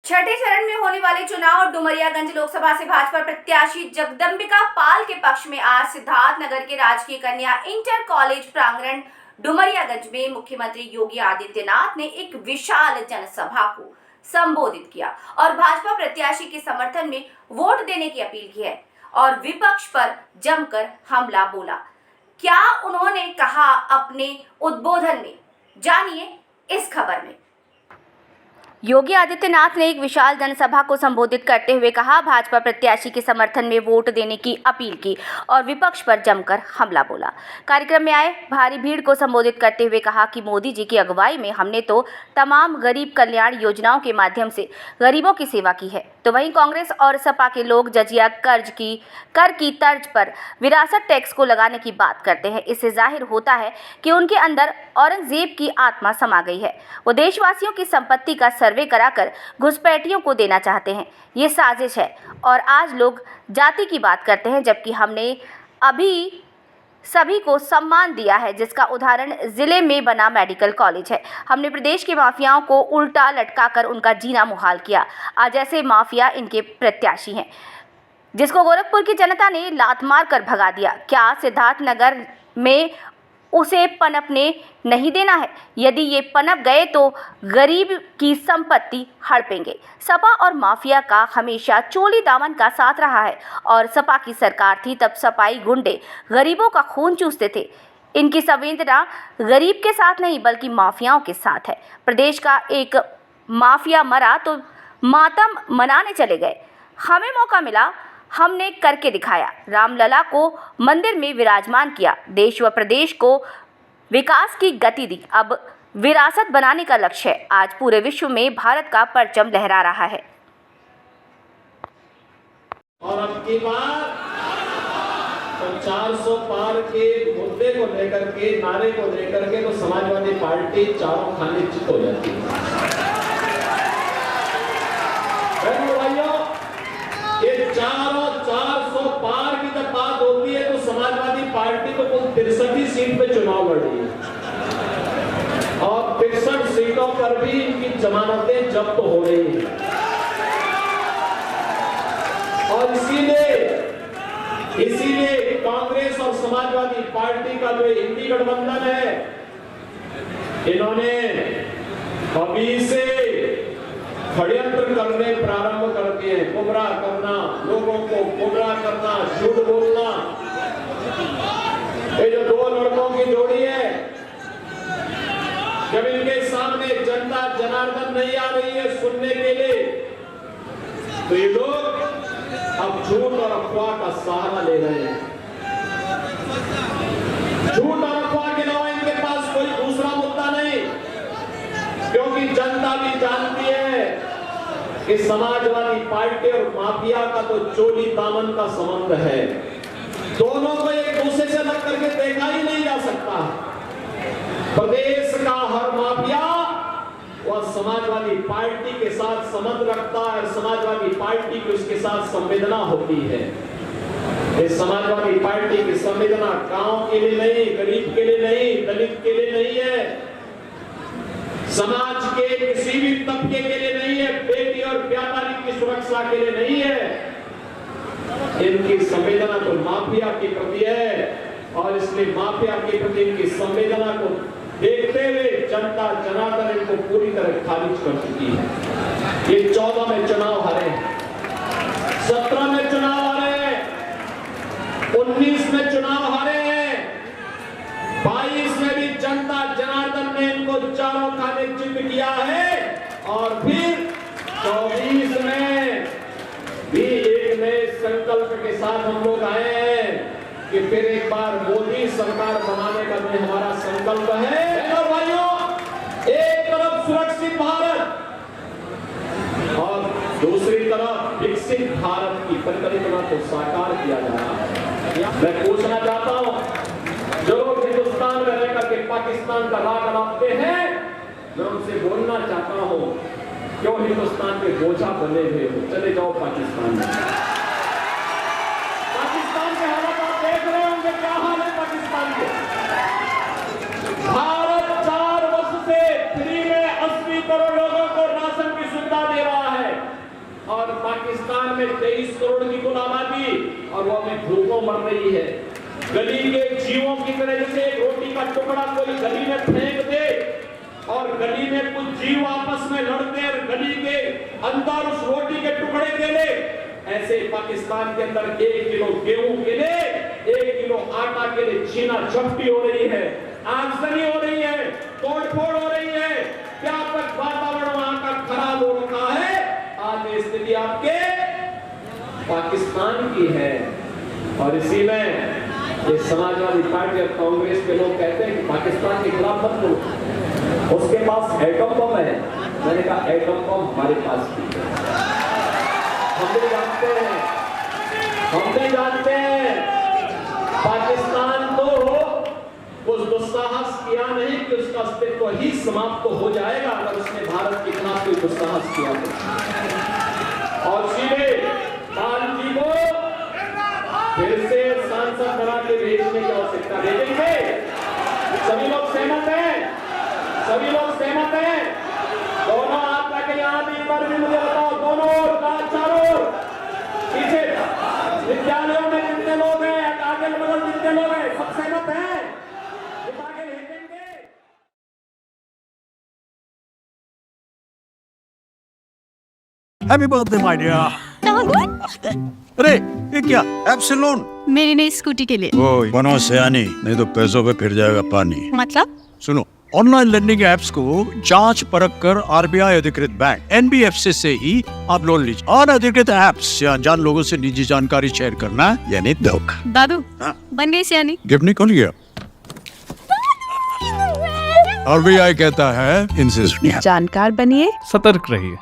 छठे चरण में होने वाले चुनाव और डुमरियागंज लोकसभा से भाजपा प्रत्याशी जगदंबिका पाल के पक्ष में आज सिद्धार्थनगर के राजकीय कन्या इंटर कॉलेज प्रांगण डुमरियागंज में मुख्यमंत्री योगी आदित्यनाथ ने एक विशाल जनसभा को संबोधित किया और भाजपा प्रत्याशी के समर्थन में वोट देने की अपील की है और विपक्ष पर जमकर हमला बोला। क्या उन्होंने कहा अपने उद्बोधन में, जानिए इस खबर में। योगी आदित्यनाथ ने एक विशाल जनसभा को संबोधित करते हुए कहा, भाजपा प्रत्याशी के समर्थन में वोट देने की अपील की और विपक्ष पर जमकर हमला बोला। कार्यक्रम में आए भारी भीड़ को संबोधित करते हुए कहा कि मोदी जी की अगुवाई में हमने तो तमाम गरीब कल्याण योजनाओं के माध्यम से गरीबों की सेवा की है, तो वहीं कांग्रेस और सपा के लोग जजिया कर की तर्ज पर विरासत टैक्स को लगाने की बात करते हैं। इससे जाहिर होता है कि उनके अंदर औरंगजेब की आत्मा समा गई है। वो देशवासियों की संपत्ति का सर्वे कराकर घुसपैठियों को देना चाहते हैं। ये साजिश है और आज लोग जाति की बात करते हैं, जबकि हमने अभी सभी को सम्मान दिया है, जिसका उदाहरण जिले में बना मेडिकल कॉलेज है। हमने प्रदेश के माफियाओं को उल्टा लटकाकर उनका जीना मुहाल किया। आज ऐसे माफिया इनके प्रत्याशी हैं, जिसको गोरखपुर की जनता ने लात मार कर भगा दिया। क्या सिद्धार्थनगर में उसे पनपने नहीं देना है? यदि ये पनप गए तो गरीब की संपत्ति हड़पेंगे। सपा और माफिया का हमेशा चोली दामन का साथ रहा है और सपा की सरकार थी तब सपाई गुंडे गरीबों का खून चूसते थे। इनकी संवेदना गरीब के साथ नहीं बल्कि माफियाओं के साथ है। प्रदेश का एक माफिया मरा तो मातम मनाने चले गए। हमें मौका मिला, हमने करके दिखाया। रामलला को मंदिर में विराजमान किया, देश व प्रदेश को विकास की गति दी। अब विरासत बनाने का लक्ष्य है। आज पूरे विश्व में भारत का परचम लहरा रहा है। और अब की बार तो 400 पार के मुद्दे को लेकर के, नारे को लेकर के तो समाजवादी पार्टी चारों खाने चित हो जाती है। ये 400 पार की जब बात होती है तो समाजवादी पार्टी तो कुल 63 सीट पे चुनाव लड़ रही है और 63 सीटों पर भी इनकी जमानतें जब्त हो रही हैं और इसीलिए कांग्रेस और समाजवादी पार्टी का जो इंडी गठबंधन है, इन्होंने अभी से षड्यंत्र करने प्रारंभ कर दिए। गुमराह करना, लोगों को गुमराह करना, झूठ बोलना। ये जो दो लड़कों की जोड़ी है, जब इनके सामने जनता जनार्दन नहीं आ रही है सुनने के लिए, तो ये लोग अब झूठ और अफवाह का सहारा ले रहे हैं। झूठ और अफवाह के अलावा इनके पास कोई दूसरा मुद्दा नहीं, क्योंकि जनता भी जानती है कि समाजवादी पार्टी और माफिया का तो चोली दामन का संबंध है। दोनों को एक दूसरे से अलग करके देखा ही नहीं जा सकता। प्रदेश का हर माफिया वह समाजवादी पार्टी के साथ संबंध रखता है, समाजवादी पार्टी की उसके साथ संवेदना होती है। इस समाजवादी पार्टी की संवेदना गांव के लिए नहीं, गरीब के लिए नहीं, दलित के लिए नहीं है, समाज के किसी भी तबके के लिए नहीं है, बेटी और व्यापारी की सुरक्षा के लिए नहीं है। इनकी संवेदना तो माफिया के प्रति है और इसलिए माफिया के प्रति इनकी संवेदना को देखते हुए जनता जनार्दन इनको पूरी तरह खारिज कर चुकी है। ये 14 में चुनाव हारे, 17 में चुनाव हारे, 19 में चुनाव हारे हैं, 22 में भी जनता जनार्दन ने इनको चारों खाने चित किया है और फिर 24 में भी एक नए संकल्प के साथ हम लोग आए हैं कि फिर एक बार मोदी सरकार बनाने का भी हमारा संकल्प है। और भाइयों, एक तरफ सुरक्षित भारत और दूसरी तरफ विकसित भारत की परिकल्पना को साकार किया जा रहा है। मैं पूछना चाहता हूं, जो लोग हिंदुस्तान में रहकर के पाकिस्तान का राग अलापते हैं, मैं उनसे बोलना चाहता हूं, क्यों हिंदुस्तान पे बोझा बने हुए हो? चले जाओ पाकिस्तान में। पाकिस्तान के हालात आप देख रहे होंगे, क्या हाल है पाकिस्तान के। भारत 4 वर्ष से फ्री में 80 करोड़ लोगों को राशन की सुविधा दे रहा है। मर रही है। गली के जीवों की तरह, जैसे एक रोटी का टुकड़ा कोई गली में फेंक दे और गली में कुछ जीव आपस में लड़ते और गली के अंदर उस रोटी के टुकड़े के लिए, ऐसे पाकिस्तान के अंदर 1 किलो गेहूं के लिए, 1 किलो आटा के लिए छीना झपटी हो रही है, आगजनी हो रही है, तोड़फोड़ हो रही है, व्यापक वातावरण वहां का खराब हो रखा है। आज ये स्थिति आपके पाकिस्तान की है और इसी में ये समाजवादी पार्टी और कांग्रेस के लोग कहते हैं कि पाकिस्तान के खिलाफ मत बोलो, उसके पास एटम बम है। मैंने कहा एटम बम हमारे पास भी है, हम भी जानते हैं, हम भी जानते हैं। पाकिस्तान तो उस दुस्साहस किया नहीं कि उसका अस्तित्व ही समाप्त हो जाएगा अगर उसने भारत के खिलाफ कोई दुस्साहस किया तो। और सीधे पाल जी को फिर से सांसद बना के भेजने की आवश्यकता भेजेंगे। सभी लोग सहमत हैं, सभी लोग सहमत हैं। दोनों हाथ रखे यहाँ भी, इधर भी, मुझे बताओ दोनों ओर, चारों ओर, पीछे विद्यालयों में जितने लोग हैं, आगे बगल जितने लोग हैं, सब सहमत हैं। आगे भेजेंगे। Happy birthday my dear. अरे ये क्या ऐप से लोन? मेरी नई स्कूटी के लिए। ओए बनो सयानी, नहीं तो पैसों पे फिर जाएगा पानी। मतलब? सुनो, ऑनलाइन लर्निंग ऐप्स को जांच परख कर आरबीआई अधिकृत बैंक एनबीएफसी से ही आप लोन लीजिए। और अधिकृत ऐप्स या अनजान लोगों से निजी जानकारी शेयर करना यानी धोखा। दादू हाँ? बन गई सियानी। गिफ्ट नहीं खोल गया। आरबीआई कहता है इनसे सुनिए, जानकार बनिए, सतर्क रहिए।